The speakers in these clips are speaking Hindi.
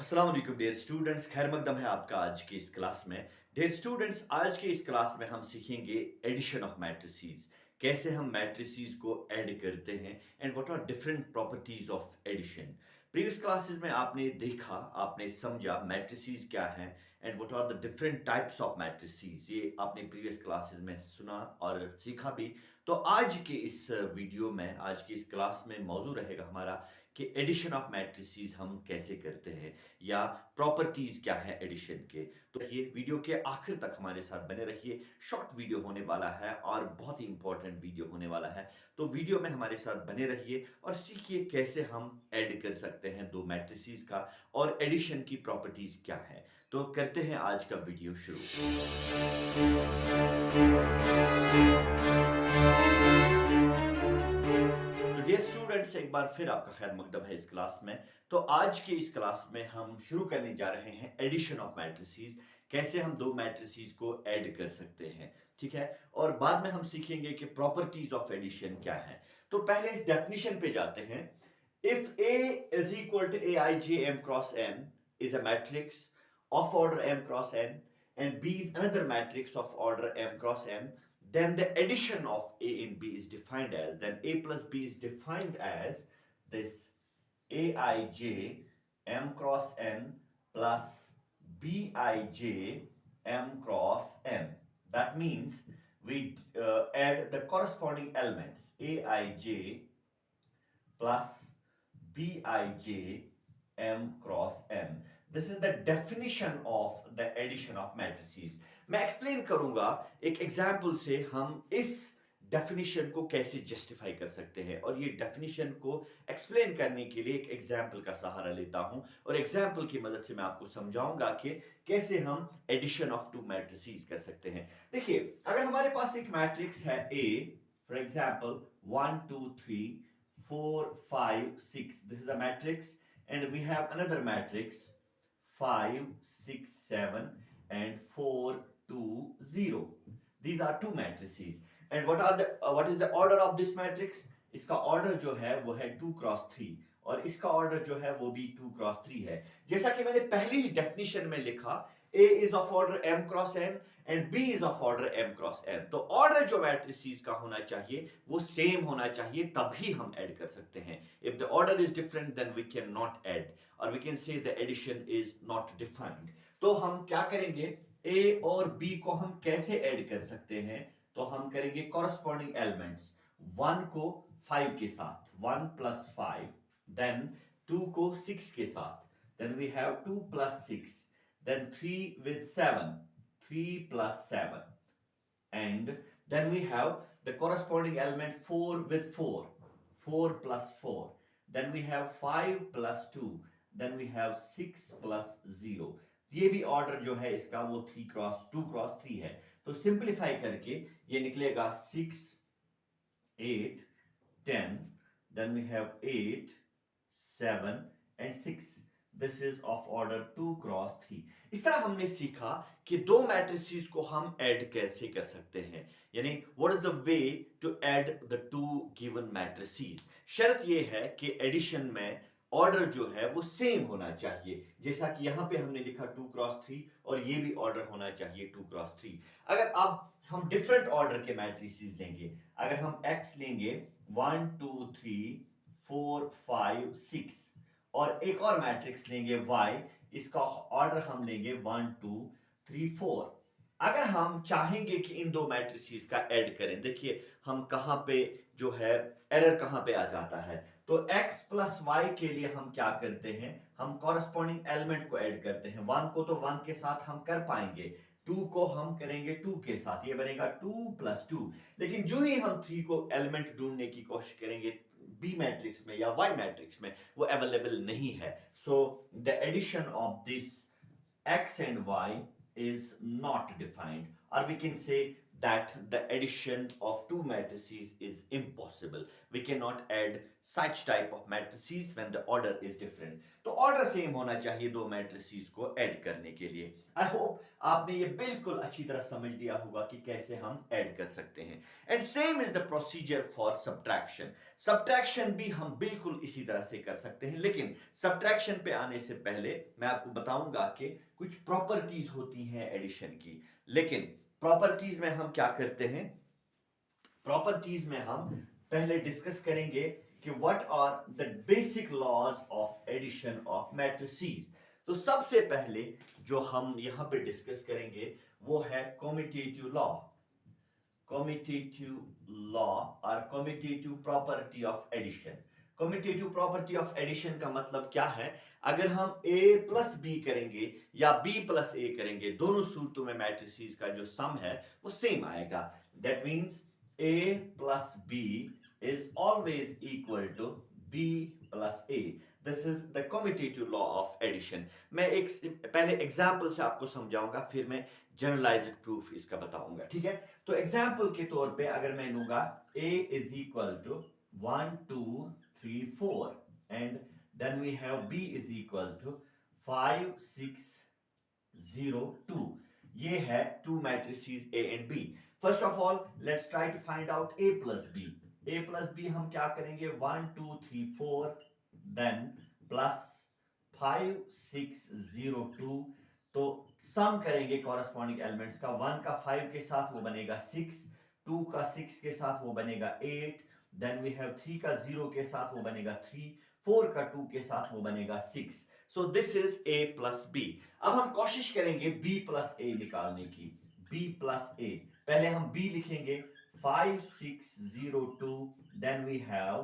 अस्सलाम वालेकुम डियर स्टूडेंट्स, खैर मकदम है आपका आज की इस क्लास में। डियर स्टूडेंट्स, आज के इस क्लास में हम सीखेंगे एडिशन ऑफ मैट्रिसेस। कैसे हम मैट्रिसेस को ऐड करते हैं and what are different properties of addition. Previous classes में आपने देखा, आपने समझा मैट्रिसेस क्या हैं and what are the different types of matrices. ये आपने प्रीवियस क्लासेस में सुना और सीखा भी। तो आज के इस वीडियो में, आज की इस क्लास में मौजू रहेगा हमारा कि एडिशन ऑफ मैट्रिसेस हम कैसे करते हैं या प्रॉपर्टीज क्या है एडिशन के। तो ये वीडियो के आखिर तक हमारे साथ बने रहिए। शॉर्ट वीडियो होने वाला है और बहुत ही इंपॉर्टेंट वीडियो होने वाला है। तो वीडियो में हमारे साथ बने रहिए और सीखिए कैसे हम ऐड कर सकते हैं दो मैट्रिसेस का और एडिशन की प्रॉपर्टीज क्या है। तो करते हैं आज का वीडियो शुरू। तो डियर स्टूडेंट्स, एक बार फिर आपका खैर मकदम है इस क्लास में। तो आज की इस क्लास में हम शुरू करने जा रहे हैं एडिशन ऑफ मैट्रिसेस। कैसे हम दो मैट्रिसेस को ऐड कर सकते हैं, ठीक है। और बाद में हम सीखेंगे कि प्रॉपर्टीज ऑफ एडिशन क्या है। तो पहले डेफिनेशन पे जाते हैं। If A is equal to Aij m cross n is a matrix of order m cross n and B is another matrix of order m cross n, then the addition of A and B is defined as, then A plus B is defined as this Aij m cross n plus Bij m cross n. That means we add the corresponding elements Aij plus Bij m cross n. This is the definition of the addition of matrices. मैं एक्सप्लेन करूंगा एक एग्जाम्पल से हम इस डेफिनेशन को कैसे जस्टिफाई कर सकते हैं, और ये डेफिनेशन को एक्सप्लेन करने के लिए एक एग्जाम्पल का सहारा लेता हूं और एग्जाम्पल की मदद से मैं आपको समझाऊंगा कि कैसे हम एडिशन ऑफ टू मैट्रिसेस कर सकते हैं। देखिए, अगर हमारे पास एक मैट्रिक्स है A, for example 1 2 3 4 5 6, this is a matrix, and we have another matrix 5 6 7 and 4 2 0. These are two matrices, and what is the order of this matrix? इसका ऑर्डर जो है वो है 2 क्रॉस 3 और इसका ऑर्डर जो है वो भी 2 क्रॉस 3 है। जैसा कि मैंने पहली ही डेफिनेशन में लिखा, A is of order m cross n and B is of order m cross n। तो ऑर्डर जो मैट्रिसेस का होना चाहिए वो सेम होना चाहिए, तभी हम ऐड कर सकते हैं। If the order is different then we cannot add, or we can say the addition is not defined। तो हम क्या करेंगे, A और B को हम कैसे ऐड कर सकते हैं? तो हम करेंगे कॉरस्पॉन्डिंग एलिमेंट्स। 1 को 5 के साथ 1 प्लस 5, देन 2 को 6 के साथ, then we have 2 plus 6, then 3 with 7, 3 plus 7, and then we have the corresponding element 4 with 4, 4 plus 4, then we have 5 plus 2, then we have 6 plus 0। ये भी ऑर्डर जो है इसका वो 3 क्रॉस 2 क्रॉस 3 है। तो सिंपलीफाई करके ये निकलेगा 6 8 10, then we have 8 7 and 6। This is of order 2 cross 3। इस तरह हमने सीखा कि दो मैट्रिसेस को हम ऐड कैसे कर सकते हैं, यानी what is the way to add the two given matrices. शर्त ये है कि एडिशन में ऑर्डर जो है वो सेम होना चाहिए, जैसा कि यहां पे हमने लिखा 2 क्रॉस 3 और ये भी ऑर्डर होना चाहिए 2 क्रॉस 3। अगर अब हम डिफरेंट ऑर्डर के मैट्रिसेस लेंगे, अगर हम x लेंगे 1 2 3 4 5 6 और एक और मैट्रिक्स लेंगे y, इसका ऑर्डर हम लेंगे 1 2 3 4। अगर हम चाहेंगे कि इन दो मैट्रिसेस का ऐड करें, देखिए हम कहां पे जो है एरर कहां पे आ जाता है। तो x प्लस वाई के लिए हम क्या करते हैं, हम कॉरस्पॉन्डिंग एलिमेंट को ऐड करते हैं। 1 को तो 1 के साथ हम कर पाएंगे, 2 को हम करेंगे 2 के साथ, ये बनेगा 2 प्लस 2। लेकिन जो ही हम 3 को एलिमेंट ढूंढने की कोशिश करेंगे बी मैट्रिक्स में या वाई मैट्रिक्स में, वो अवेलेबल नहीं है। So the addition of this x and y is not defined, or we can say that the addition of two matrices is impossible. We cannot add such type of matrices when the order is different. तो order same होना चाहिए दो matrices को add करने के लिए. I hope आपने ये बिल्कुल अच्छी तरह समझ लिया होगा कि कैसे हम add कर सकते हैं. And same is the procedure for subtraction. Subtraction भी हम बिल्कुल इसी तरह से कर सकते हैं, लेकिन subtraction पे आने से पहले मैं आपको बताऊंगा कि कुछ properties होती हैं addition की. लेकिन प्रॉपर्टीज में हम क्या करते हैं, प्रॉपर्टीज में हम पहले डिस्कस करेंगे कि what are the basic laws of addition of matrices. तो सबसे पहले जो हम यहां पे डिस्कस करेंगे वो है कम्यूटेटिव लॉ. कम्यूटेटिव लॉ और commutative property of addition. Commutative property of addition का मतलब क्या है, अगर हम a प्लस बी करेंगे या b प्लस a करेंगे, दोनों सूरतों में मैट्रिसेस का जो सम है वो सेम आएगा. That means a plus b is always equal to b plus a. This is the commutative law of addition. मैं एक पहले एग्जांपल से आपको समझाऊंगा, फिर मैं जनरलाइज्ड प्रूफ इसका बताऊंगा. ठीक है, तो एग्जांपल के तौर पे अगर मैं लूंगा a is equal to 1 2 3 4 and then we have b is equal to 5 6 0 2. ये है two matrices a and b. First of all let's try to find out a plus b. a plus b हम क्या करेंगे, 1 2 3 4 then plus 5 6 0 2. तो सम करेंगे कॉरेस्पॉन्डिंग एलिमेंट्स का. 1 का 5 के साथ वो बनेगा 6, 2 का 6 के साथ वो बनेगा 8, then we have 3 का 0 के साथ वो बनेगा 3, 4 का 2 के साथ वो बनेगा 6. so this is a plus b. अब हम कोशिश करेंगे b plus a निकालने की. b plus a, पहले हम b लिखेंगे 5 6 0 2, then we have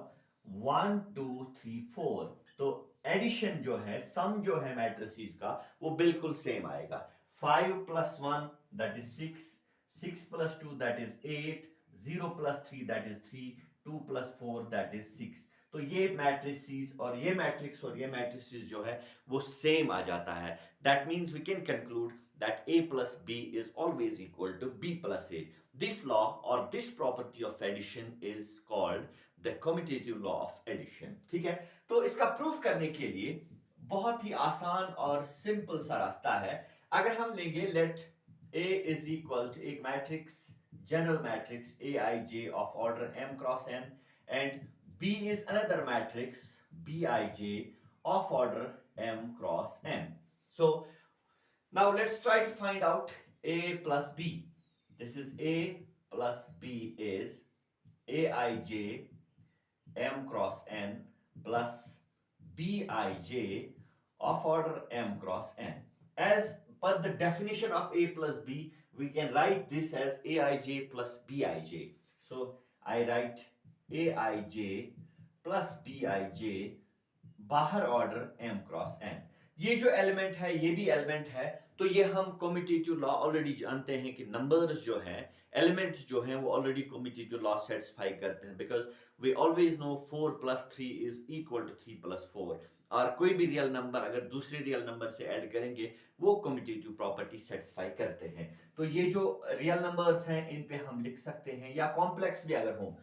1 2 3 4. तो एडिशन जो है, सम जो है मैट्रिसेस का वो बिल्कुल सेम आएगा. 5 plus 1 that is 6, 6 plus 2 that is 8, 0 plus 3 that is 3, 2 plus 4 that is 6. तो ये मैट्रिसेस और ये मैट्रिक्स और ये मैट्रिसेस जो है वो सेम आ जाता है. That means we can conclude that a plus b is always equal to b plus a. This law or this property of addition is called the commutative law of addition. ठीक है, तो इसका प्रूफ करने के लिए बहुत ही आसान और सिंपल सा रास्ता है. अगर हम लेंगे let a is equal to एक matrix, general matrix aij of order m cross n and b is another matrix bij of order m cross n. So now let's try to find out a plus b. This is a plus b is aij m cross n plus bij of order m cross n. As per the definition of a plus b, we can write this as aij plus bij. So I write aij plus bij बाहर ऑर्डर m क्रॉस n. ये जो एलिमेंट है ये भी एलिमेंट है, तो ये हम कम्यूटेटिव लॉ ऑलरेडी जानते हैं कि नंबर्स जो हैं, एलिमेंट्स जो हैं वो ऑलरेडी कम्यूटेटिव लॉ सेटिस्फाई करते हैं, because we always know 4 plus 3 is equal to 3 plus 4. और कोई भी रियल नंबर अगर दूसरे रियल नंबर से ऐड करेंगे वो कम्यूटेटिव प्रॉपर्टी सेटिस्फाई करते हैं. तो ये जो रियल नंबर्स हैं इन पे हम लिख सकते हैं, या कॉम्प्लेक्स भी अगर हो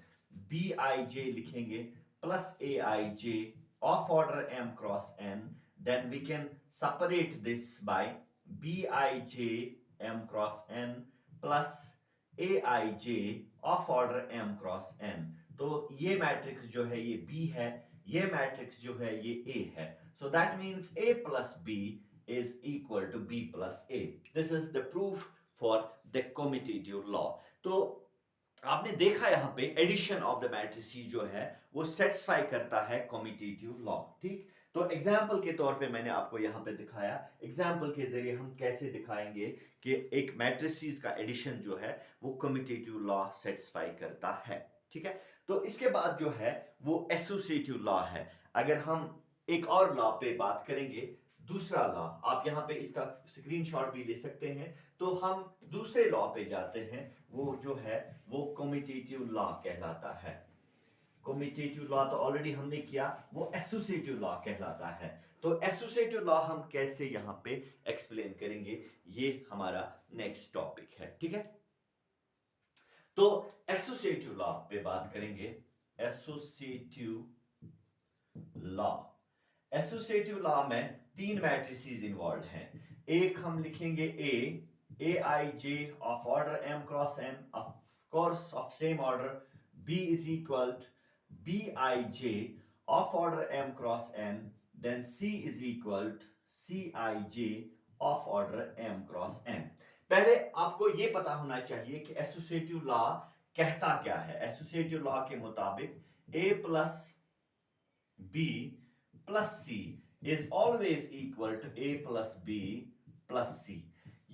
bij लिखेंगे plus aij of order m cross n, then we can separate this by bij m cross n plus aij of order m cross n. तो ये मैट्रिक्स जो है ये b है, ये मैट्रिक्स जो है ये a है. So that means a plus b is equal to b plus a. This is the proof for the commutative law. तो आपने देखा यहाँ पे एडिशन ऑफ द मैट्रिसेस जो है वो सेटिस्फाई करता है कम्यूटेटिव लॉ. ठीक, तो एग्जांपल के तौर पे मैंने आपको यहाँ पे दिखाया. एग्जांपल के जरिए हम कैसे दिखाएंगे कि एक मैट्रिसेस का एडिशन जो है वो कम्यूटेटिव लॉ सेटिस्फाई करता है. ठीक है, तो इसके बाद जो है वो एसोसिएटिव लॉ है. अगर हम एक और लॉ पे बात करेंगे, दूसरा लॉ, आप यहाँ पे इसका स्क्रीनशॉट भी ले सकते हैं. तो हम दूसरे लॉ पे जाते हैं, वो जो है वो कम्यूटेटिव लॉ कहलाता है. कम्यूटेटिव लॉ तो ऑलरेडी हमने किया, वो एसोसिएटिव लॉ कहलाता है. तो एसोसिएटिव लॉ हम कैसे यहाँ पे एक्सप्लेन करेंगे, ये हमारा नेक्स्ट टॉपिक है. ठीक है, तो एसोसिएटिव लॉ पे बात करेंगे। एसोसिएटिव लॉ, एसोसिएटिव लॉ में तीन मैट्रिसेस इन्वॉल्व हैं। एक हम लिखेंगे a i j of order m cross n of course of same order b is equal to b i j of order m cross n, then c is equal to c i j of order m cross n. पहले आपको यह पता होना चाहिए कि एसोसिएटिव लॉ कहता क्या है। एसोसिएटिव लॉ के मुताबिक a plus b plus c is always equal to a plus b plus c।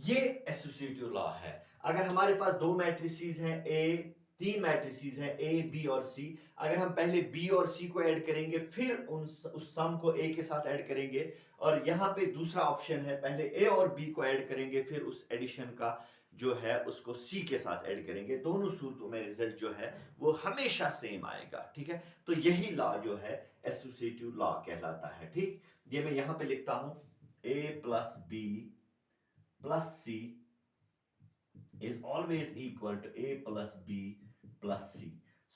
ये एसोसिएटिव लॉ है। अगर हमारे पास दो मैट्रिसेस हैं ए, तीन मैट्रिसेस हैं ए बी और सी, अगर हम पहले बी और सी को ऐड करेंगे फिर उस सम को ए के साथ ऐड करेंगे, और यहां पे दूसरा ऑप्शन है पहले ए और बी को ऐड करेंगे फिर उस एडिशन का जो है उसको सी के साथ ऐड करेंगे, दोनों सूरतों में रिजल्ट जो है वो हमेशा सेम आएगा। ठीक है, तो यही लॉ जो है एसोसिएटिव लॉ कहलाता है। ठीक, ये मैं यहां पे लिखता हूं a plus B plus C is always equal to a plus b plus c।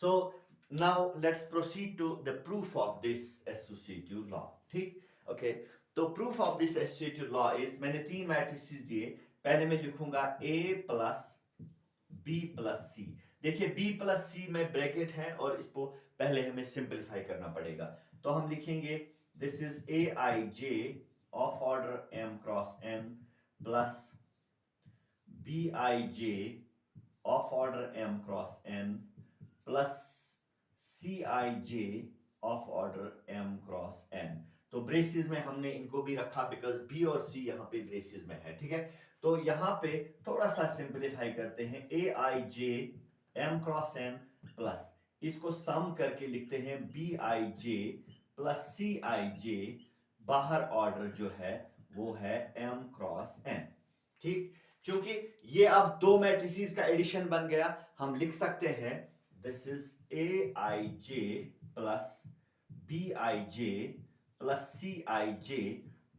So now let's proceed to the proof of this associative law। ठीक, ओके, तो proof of this associative law is, मैंने तीन मैट्रिसेस दिए, पहले मैं लिखूंगा a plus b plus c। देखिए b प्लस c में ब्रैकेट है और इसको पहले हमें सिंपलीफाई करना पड़ेगा, तो हम लिखेंगे this is a i j of order m cross n plus bij of order m cross n plus cij of order m cross n। तो ब्रेसेस में हमने इनको भी रखा बिकॉज b और c यहां पे ब्रेसेस में है। ठीक है, तो यहां पे थोड़ा सा सिंपलीफाई करते हैं, ए i J M cross N plus इसको सम करके लिखते हैं B i j plus c i j, बाहर ऑर्डर जो है वो है m क्रॉस n। ठीक, क्योंकि ये अब दो मैट्रिसेस का एडिशन बन गया, हम लिख सकते हैं this is a i j plus b i j plus c i j,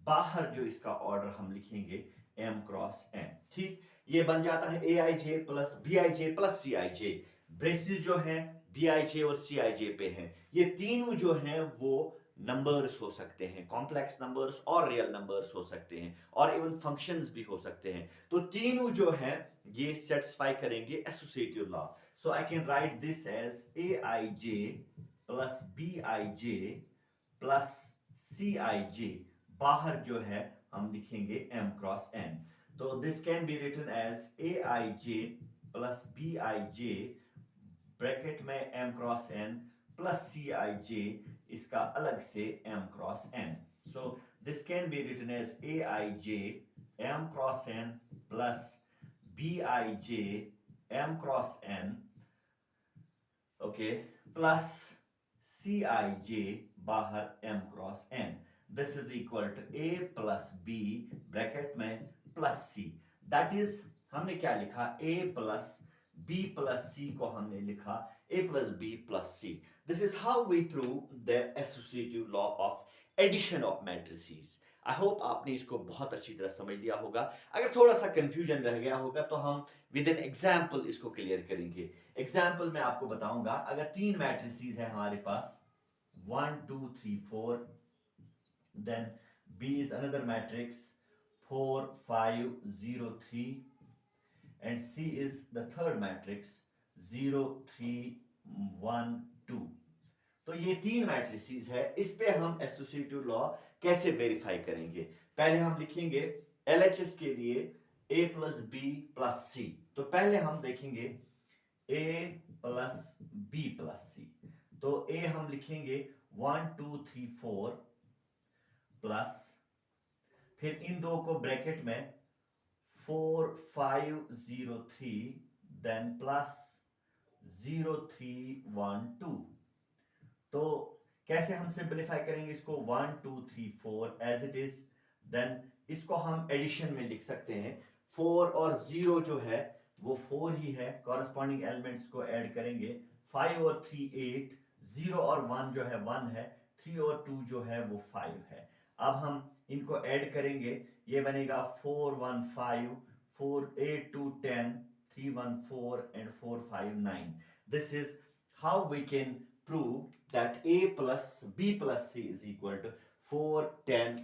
बाहर जो इसका ऑर्डर हम लिखेंगे m क्रॉस n। ठीक, ये बन जाता है a i j plus b i j plus c i j, braces जो है बी आई जे और सी आई जे पे हैं, ये तीनों जो हैं वो नंबर्स हो सकते हैं, कॉम्प्लेक्स नंबर्स और रियल नंबर्स हो सकते हैं और इवन फंक्शंस भी हो सकते हैं, तो तीनों जो है ये सेटिस्फाई करेंगे associative law. So I can write this as a i j plus b i j plus c i j, बाहर जो है हम लिखेंगे m क्रॉस n, तो this can be written as a i j plus b i j bracket में m cross n plus c i j, इसका अलग से m cross n। So this can be written as a i j m cross n plus b i j m cross n, okay, plus c i j बाहर m cross n, this is equal to a plus b bracket में प्लस c। दैट इज हमने क्या लिखा, a plus b plus c को हमने लिखा a plus b plus c। This is how we prove the associative law of addition of matrices। I hope आपने इसको बहुत अच्छी तरह समझ लिया होगा। अगर थोड़ा सा कंफ्यूजन रह गया होगा तो हम विद एन एग्जाम्पल इसको क्लियर करेंगे। एग्जाम्पल मैं आपको बताऊंगा, अगर तीन मैट्रिसेस है हमारे पास 1 2 3 4, then B is another matrix 4 5 0 3, and C is the third matrix 0 3 1 2। तो ये तीन मैट्रिसेस है, इस पे हम एसोसिएटिव लॉ कैसे वेरीफाई करेंगे। पहले हम लिखेंगे एलएचएस के लिए a प्लस बी प्लस सी, तो पहले हम देखेंगे a प्लस बी प्लस सी, तो a हम लिखेंगे 1 2 3 4 प्लस, फिर इन दो को ब्रैकेट में 4 5 0 3, देन प्लस 0 3 1 2। तो कैसे हम सिंपलीफाई करेंगे इसको, 1 2 3 4 एज इट इज, देन इसको हम एडिशन में लिख सकते हैं, 4 और 0 जो है वो 4 ही है, कॉरेस्पॉन्डिंग एलिमेंट्स को ऐड करेंगे, 5 और 3 8, 0 और 1 जो है 1 है, 3 और 2 जो है वो 5 है। अब हम इनको ऐड करेंगे, ये बनेगा 4 1 5, 4 8 2 10, 3 1 4 and 4 5 9. This is how we can prove that a plus b plus c is equal to 4 10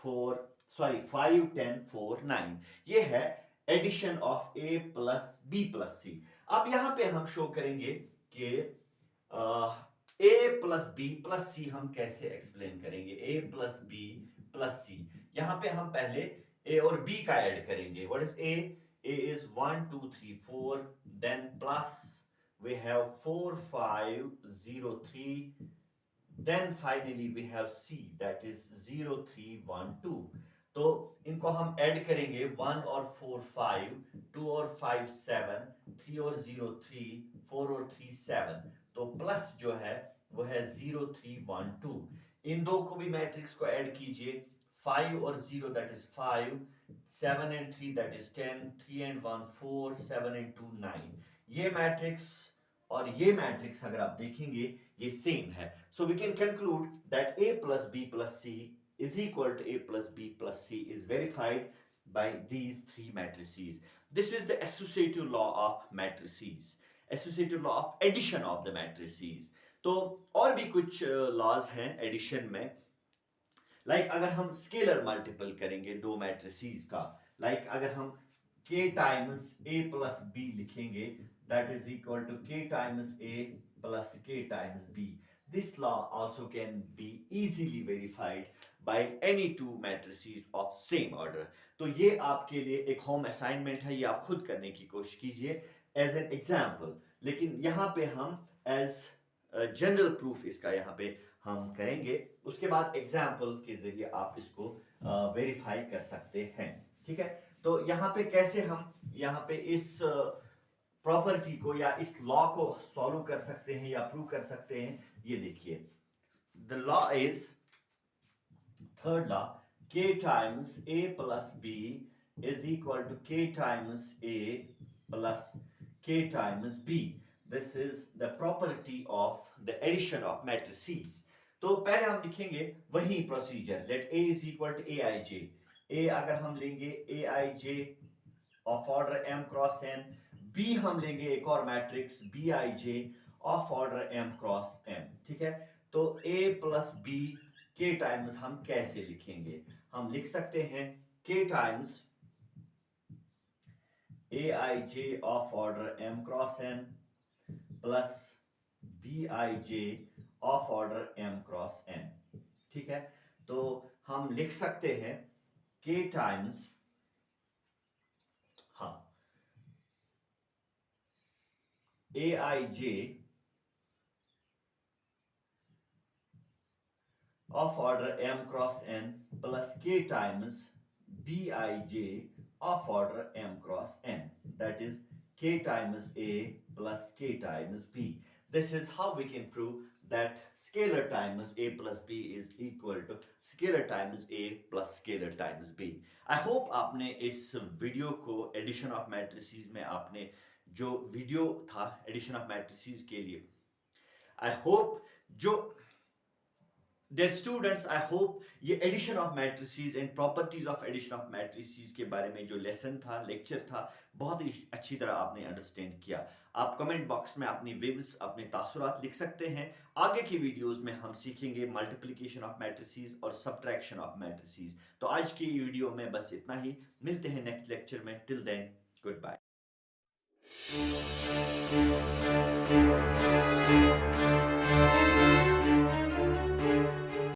4 sorry 5 10 4 9. ये है addition of a plus b plus c. अब यहां पे हम शो करेंगे कि a plus B plus C हम कैसे एक्सप्लेन करेंगे. a plus B plus C, यहां पे हम पहले a और b का ऐड करेंगे. What is a? a is 1 2 3 4, then plus we have 4 5 0 3, then finally we have c, that is 0 3 1 2. तो इनको हम ऐड करेंगे. 1 और 4 5, 2 और 5 7, 3 और 0 3, 4 और 3 7. तो प्लस जो है वो है 0 3 1 2. इन दो को भी मैट्रिक्स को ऐड कीजिए. 5 और 0 that is 5, 7 and 3 that is 10, 3 and 1 4, 7 and 2 9. ये मैट्रिक्स और ये मैट्रिक्स अगर आप देखेंगे ये सेम है. So we can conclude that a plus b plus c is equal to a plus b plus c is verified by these three matrices. This is the associative law of matrices, associative law of addition of the matrices. तो और भी कुछ लॉज हैं एडिशन में. लाइक अगर हम स्केलर मल्टीपल करेंगे दो मैट्रिसेस का, लाइक अगर हम k times a plus b लिखेंगे, that is equal to k times a plus k times b. This law also can be easily verified by any two matrices of same order. तो ये आपके लिए एक होम असाइनमेंट है, ये आप खुद करने की कोशिश कीजिए एज एन एग्जाम्पल. लेकिन यहाँ पे हम एज जनरल प्रूफ इसका यहाँ पे हम करेंगे. उसके बाद एग्जाम्पल के जरिए आप इसको वेरीफाई कर सकते हैं. ठीक है, तो यहाँ पे कैसे हम यहाँ पे इस प्रॉपर्टी को या इस लॉ को सॉल्व कर सकते हैं या प्रूव कर सकते हैं, ये देखिए. The law is third law, k times a plus b is equal to k times a plus k times b. This is the property of the addition of matrices. तो पहले हम लिखेंगे वही procedure. Let a is equal to aij. a अगर हम लेंगे aij of order m cross n, b हम लेंगे एक और matrix bij of order m cross n. ठीक है, तो a plus b k times हम कैसे लिखेंगे? हम लिख सकते हैं k times aij of order m cross n plus bij of order m cross n. ठीक है, तो हम लिख सकते हैं k टाइम्स, हाँ, aij of order m cross n plus k times bij of order m cross n, that is k times a plus k times b. This is how we can prove that scalar times a plus b is equal to scalar times a plus scalar times b. I hope आपने इस वीडियो को एडिशन ऑफ मैट्रिसेस में आपने जो वीडियो था एडिशन ऑफ मैट्रिसेस के लिए, आई होप जो Dear students, I hope ये addition of matrices and properties of addition of matrices के बारे में जो लेसन था, लेक्चर था, बहुत ही अच्छी तरह आपने अंडरस्टैंड किया. आप कमेंट बॉक्स में अपनी व्यूज, अपने तासुरात लिख सकते हैं. आगे की वीडियोस में हम सीखेंगे मल्टीप्लिकेशन ऑफ मैट्रिसेस और सब्ट्रैक्शन ऑफ मैट्रिसेस. तो आज की वीडियो में बस इतना ही. मिलते हैं नेक्स्ट लेक्चर में. Till then, good bye.